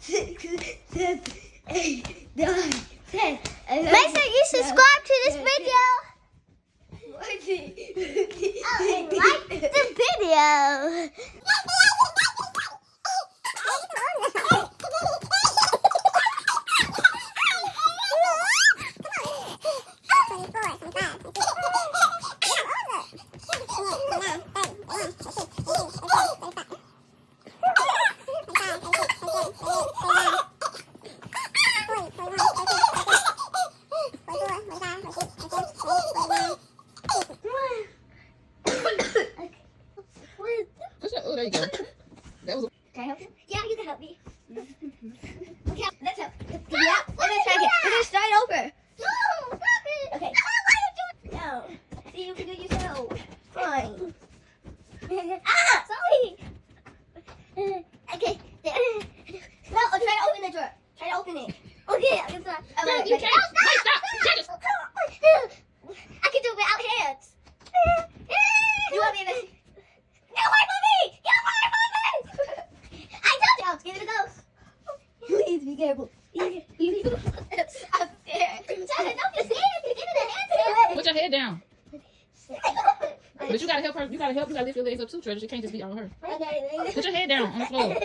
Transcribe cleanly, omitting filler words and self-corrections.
6, 7, 8, 9, 10, 11, Make sure you subscribe to this video. 14, And like the video. Oh, there you go. That was. Can I help you? Yeah, you can help me. Okay, let's help. Yeah, let's try again. We're gonna start over. No, stop it. Okay. No. See, you can do it yourself. Fine. Ah, sorry. Okay. No, I'll try to open the drawer. Try to open it. Okay, I can start. No, you can't. Wait, stop. Janice. I can do it without hands. You want me to? Get away from me! Get away from me! I told you I was giving it a go. Please be careful. I'm scared. Don't be scared. You're giving a hand Put your head down. But you gotta help her. You gotta lift your legs up too, Treasure. She can't just be on her. Okay. Put your head down on the floor.